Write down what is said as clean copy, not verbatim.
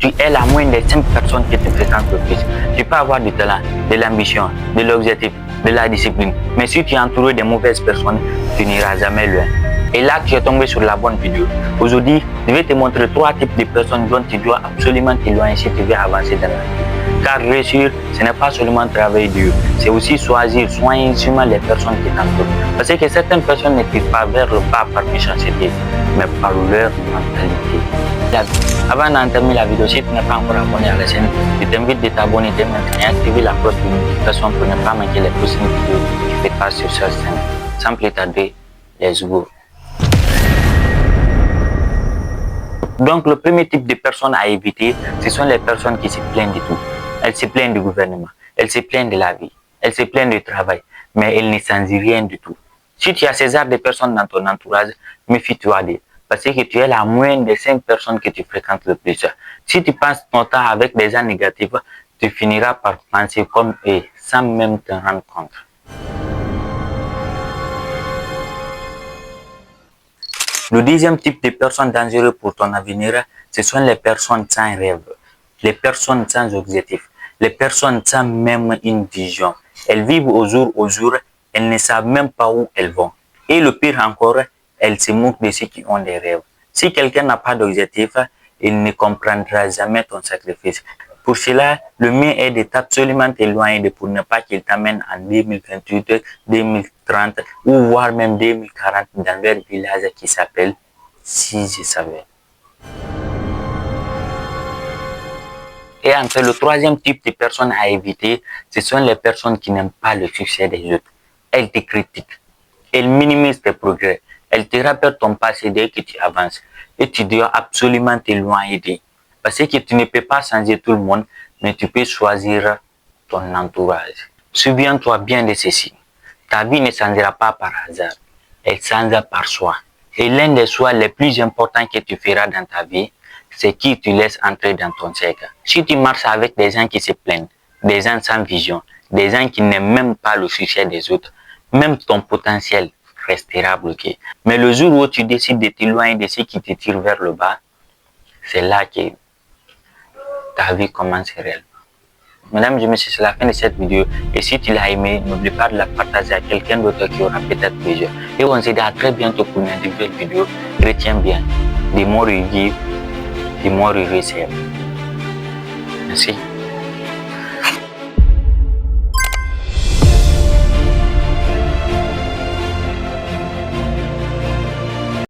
tu es la moyenne des 5 personnes qui te fréquentent le plus. Tu peux avoir du talent, de l'ambition, de l'objectif, de la discipline. Mais si tu es entouré de mauvaises personnes, tu n'iras jamais loin. Et là, tu es tombé sur la bonne vidéo. Aujourd'hui, je vais te montrer 3 types de personnes dont tu dois absolument t'éloigner si tu veux avancer dans la vie. Car réussir, ce n'est pas seulement travailler dur, c'est aussi choisir soigneusement les personnes qui t'entourent. Parce que certaines personnes ne tirent pas vers le bas par méchanceté, mais par leur mentalité. Avant d'entamer la vidéo, si tu n'es pas encore abonné à la chaîne, je t'invite de t'abonner dès maintenant et activer la cloche de notification pour ne pas manquer les prochaines vidéos qui se passent sur cette chaîne. Sans plus tarder, let's go. Donc, le premier type de personnes à éviter, ce sont les personnes qui se plaignent de tout. Elles se plaignent du gouvernement, elles se plaignent de la vie, elles se plaignent du travail, mais elles ne sentent rien du tout. Si tu as ces genres de personnes dans ton entourage, méfie-toi d'elles, parce que tu es la moyenne des 5 personnes que tu fréquentes le plus. Si tu passes ton temps avec des gens négatifs, tu finiras par penser comme eux, sans même te rendre compte. Le deuxième type de personnes dangereuses pour ton avenir, ce sont les personnes sans rêve, les personnes sans objectif, les personnes sans même une vision. Elles vivent au jour, elles ne savent même pas où elles vont. Et le pire encore, elles se moquent de ceux qui ont des rêves. Si quelqu'un n'a pas d'objectif, il ne comprendra jamais ton sacrifice. Pour cela, le mieux est de absolument t'éloigner pour ne pas qu'il t'amène en 2028, 2030 ou voire même 2040 dans leur village qui s'appelle Si je savais. Et enfin, le troisième type de personnes à éviter, ce sont les personnes qui n'aiment pas le succès des autres. Elles te critiquent, elles minimisent tes progrès, elles te rappellent ton passé dès que tu avances et tu dois absolument t'éloigner d'eux. Parce que tu ne peux pas changer tout le monde, mais tu peux choisir ton entourage. Souviens-toi bien de ceci. Ta vie ne changera pas par hasard, elle changera par choix. Et l'un des choix les plus importants que tu feras dans ta vie, c'est qui tu laisses entrer dans ton cercle. Si tu marches avec des gens qui se plaignent, des gens sans vision, des gens qui n'aiment même pas le succès des autres, même ton potentiel restera bloqué. Mais le jour où tu décides de t'éloigner de ceux qui te tirent vers le bas, c'est là que ta vie commence réellement. Mesdames et messieurs, c'est la fin de cette vidéo. Et si tu l'as aimé, n'oublie pas de la partager à quelqu'un d'autre qui aura peut-être plaisir. Et on se dit à très bientôt pour une nouvelle vidéo. Retiens bien, the more you give, the more you receive. Merci.